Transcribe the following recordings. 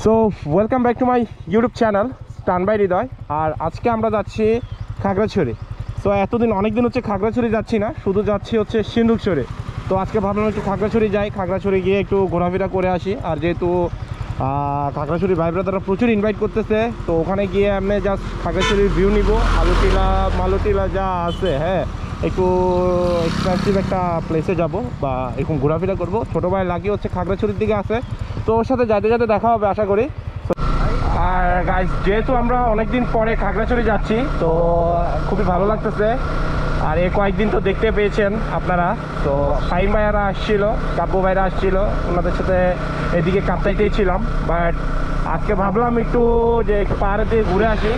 So welcome back to my YouTube channel টান by হৃদয়। আর আজকে আমরা যাচ্ছি খাগড়াছড়ি। সো এতদিন অনেকদিন হচ্ছে খাগড়াছড়ি যাচ্ছি না, শুধু যাচ্ছি হচ্ছে সিন্ধুকছড়ি। তো আজকে ভাবলাম একটু খাগড়াছড়ি যাই, খাগড়াছড়ি গিয়ে একটু ঘোরাফেরা করে আসি। আর যেহেতু খাগড়াছড়ি ভাই ব্রাদাররা প্রচুর ইনভাইট করতেছে, তো ওখানে গিয়ে আমি জাস্ট খাগড়াছড়ির ভিউ নিব। মালুটিলা যা আছে, হ্যাঁ একটু এক্সপেন্সিভ একটা প্লেসে যাব বা এরকম ঘোরাফেরা করবো। ছোটো ভাই লাগি হচ্ছে খাগড়াছড়ির দিকে আছে, তো ওর সাথে যাইতে যাতে দেখা হবে আশা করি। আর গাইস, যেহেতু আমরা অনেকদিন পরে খাগড়াছড়ি যাচ্ছি, তো খুবই ভালো লাগতেছে। আর এই কয়েকদিন তো দেখতে পেয়েছেন আপনারা, তো ফাইম ভাইয়ারা আসছিল, কাব্য ভাইরা আসছিল, ওনাদের সাথে এদিকে কাপ্তাইতেই ছিলাম। বাট আজকে ভাবলাম একটু যে পাহাড়ে দিয়ে ঘুরে আসি।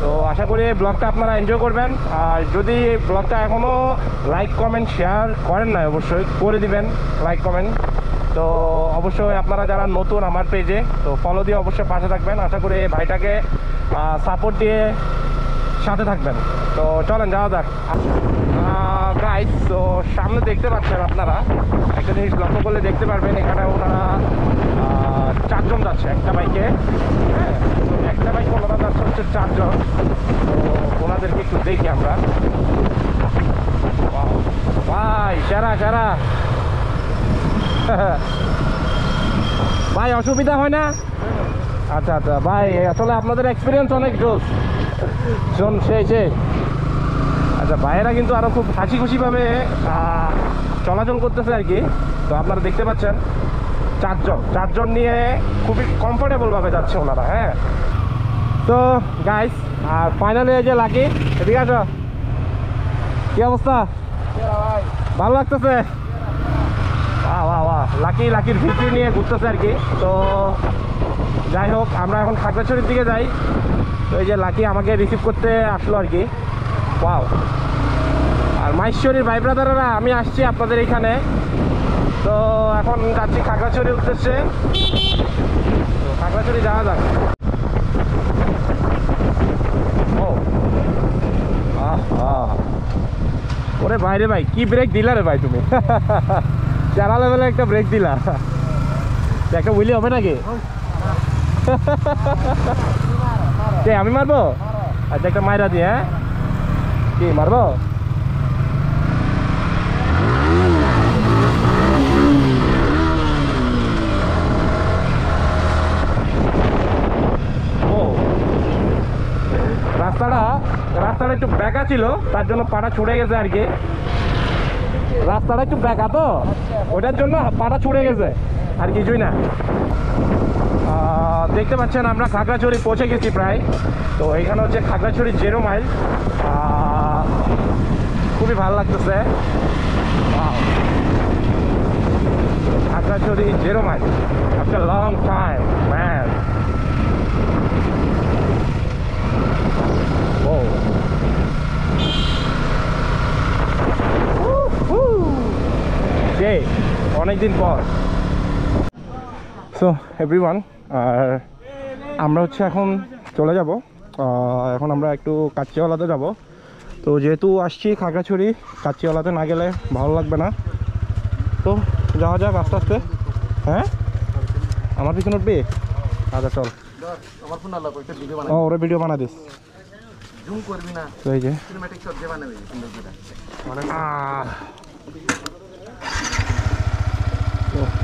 তো আশা করি ব্লগটা আপনারা এনজয় করবেন। আর যদি ব্লগটা এখনও লাইক কমেন্ট শেয়ার করেন না, অবশ্যই করে দিবেন লাইক কমেন্ট। তো অবশ্যই আপনারা যারা নতুন আমার পেজে, তো ফলো দিয়ে অবশ্যই পাশে থাকবেন। আশা করি এই ভাইটাকে সাপোর্ট দিয়ে সাথে থাকবেন। তো চলেন যাওয়া যাক গাইস। তো সামনে দেখতে পাচ্ছেন আপনারা, একটা জিনিস লক্ষ্য করলে দেখতে পারবেন, এখানে ওনারা 4 জন যাচ্ছে একটা বাইকে। হ্যাঁ, তো একটা বাইক ওনারা যাচ্ছে হচ্ছে 4 জন। তো ওনাদেরকে একটু দেখি আমরা। ভাই সেরা সেরা ভাই, অসুবিধা হয় না? আচ্ছা আচ্ছা ভাই, আসলে আপনাদের এক্সপিরিয়েন্স অনেক জোস, শোন সেই। আচ্ছা, ভাইয়েরা কিন্তু আরও খুব হাসি খুশিভাবে চলাচল করতেছে আর কি। তো আপনারা দেখতে পাচ্ছেন 4 জন নিয়ে খুবই কমফোর্টেবলভাবে যাচ্ছে ওনারা। হ্যাঁ, তো গাইস, আর ফাইনালি এই যে লাকি, এদিকে আসো। কি অবস্থা? ভালো লাগতেছে? বাহ, লাকির ভিডিও নিয়ে ঘুরতেছে আর কি। তো যাই হোক, আমরা এখন খাগড়াছড়ির দিকে যাই। তো এই যে লাকি আমাকে রিসিভ করতে আসলো আর কি। ওয়াও। আর মাহেশ্বরীর ভাই ব্রাদাররা, আমি আসছি আপনাদের এখানে। তো এখন যাচ্ছি খাগড়াছড়ির উদ্দেশ্যে। তো খাগড়াছড়ি যাওয়া যাক। ও ওরে ভাই রে ভাই, কি ব্রেক দিলা রে ভাই তুমি! চারা লেভেলে একটা ব্রেক দিলা। একটা উইলি হবে নাকি? আমি মারবো? আচ্ছা, একটা মাইরা দিয়ে। হ্যাঁ, কি মারবো? রাস্তাটা একটু ব্যাকা ছিল, তার জন্য পাটা ছুটে গেছে আর কি। রাস্তাটা একটু ব্যাকা, তো ওটার জন্য পাটা ছুটে গেছে, আর কিছুই না। দেখতে পাচ্ছেন আমরা খাগড়াছড়ি পৌঁছে গেছি প্রায়। তো এখানে হচ্ছে খাগড়াছড়ি 0 মাইল। খুবই ভালো লাগতেছে। Khagrachari 0 mile after long time man. অনেকদিন পর। সো এভরিওয়ান, আর আমরা হচ্ছে এখন চলে যাব। এখন আমরা একটু কাচ্চিওয়ালাতে যাব। তো যেহেতু আসছি খাগড়াছড়ি, কাচ্চিওয়ালাতে না গেলে ভালো লাগবে না। তো যাওয়া যাক আস্তে আস্তে। হ্যাঁ, আমার পিছনে উঠবি? আচ্ছা চল। ওরা ভিডিও বানা দিস। তো এই যে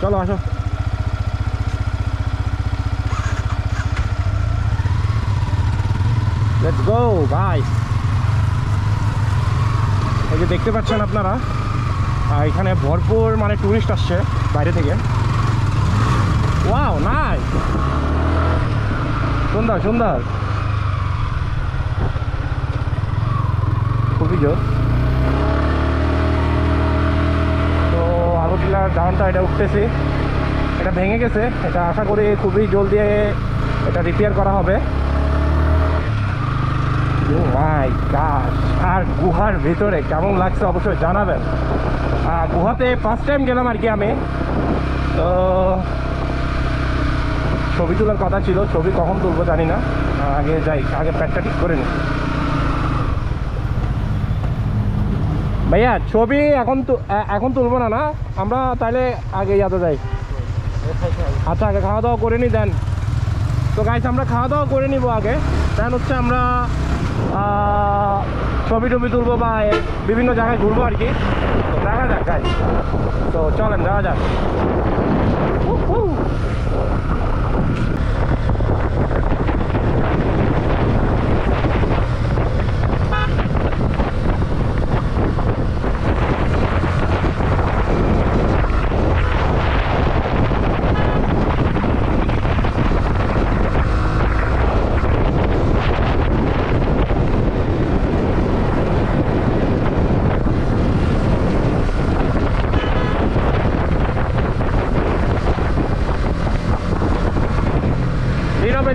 চলো আসো। Let's go guys. এই যে দেখতে পাচ্ছেন আপনারা, এখানে ভরপুর মানে টুরিস্ট আসছে বাইরে থেকে। ওয়াও, নাইস, সুন্দর সুন্দর, খুবই জোর। তো আগরতলার ডাউনটা এটা উঠতেছি, এটা ভেঙে গেছে। এটা আশা করি খুবই জলদি এটা রিপেয়ার করা হবে। মাই গড! আর গুহার ভিতরে কেমন লাগছে অবশ্যই জানাবেন। গুহাতে ফার্স্ট টাইম গেলাম আর কি আমি। তো ছবি তোলার কথা ছিল, ছবি কখন তুলবো জানি না। আগে যাই, আগে প্যাকটা ঠিক করে নিই। ভাইয়া ছবি এখন তুলবো না, আমরা তাহলে আগে যাতে যাই। আচ্ছা, আগে খাওয়া দাওয়া করে নি দেন। তো গাইস আমরা খাওয়া দাওয়া করে নিব আগে, দেন হচ্ছে আমরা ছবি টবি তুলবো বা বিভিন্ন জায়গায় ঘুরবো আর কি। তো দেখা যাক গাইস, তো চলেন যাওয়া যাক।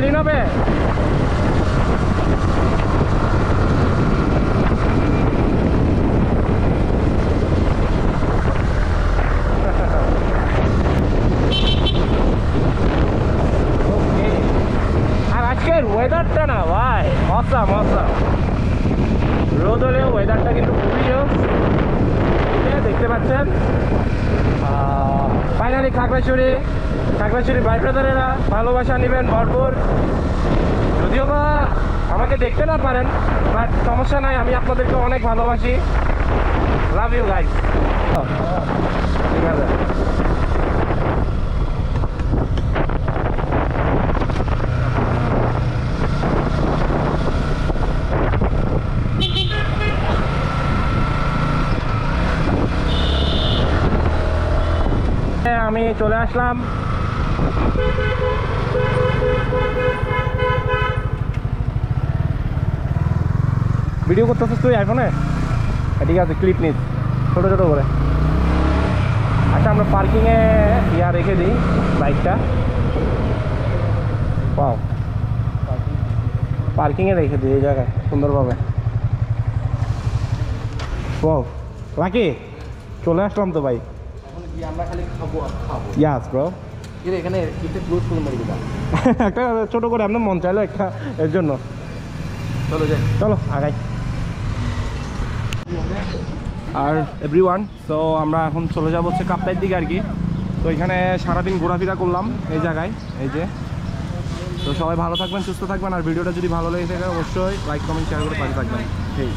Linobe. আর আজকের ওয়েদারটা না ভাই অসাম অসাম, রোদ হলেও ওয়েদারটা কিন্তু খুবই দেখতে পাচ্ছেন। ফাইনালি খাগড়াছড়ি ভাই ব্রাদারেরা ভালোবাসা নেবেন ভরপুর। যদিও বা আমাকে দেখতে না পারেন, বাট সমস্যা নাই, আমি আপনাদেরকে অনেক ভালোবাসি। Love you guys. ঠিক আছে, আমি চলে আসলাম। ভিডিও করতেছিস তুই আইফোনে? ঠিক আছে, ক্লিপ নিস ছোটো ছোটো করে। আচ্ছা আমরা পার্কিংয়ে রেখে দিই বাইকটা। পাও পার্কিংয়ে রেখে দিই এই জায়গায় সুন্দরভাবে। পাও লাকি চলে আসলাম তো ভাই। আমরা খালি খাবো আর খাবো। ইয়াস ব্রো। এখানে ক্লোজ করুন মারি দিবা একটা ছোট করে আপনার মন চাইলো একটা, এর জন্য চলো যাই, চলো আগাই। আর এভরিওয়ান, তো আমরা এখন চলে যাবো হচ্ছে কাপ্তাইয়ের দিকে আর কি। তো এখানে সারাদিন ঘোরাফেরা করলাম এই জায়গায়, এই যে। তো সবাই ভালো থাকবেন, সুস্থ থাকবেন, আর ভিডিওটা যদি ভালো লেগে থাকে অবশ্যই লাইক কমেন্ট শেয়ার করে পাশে থাকবেন। ঠিক।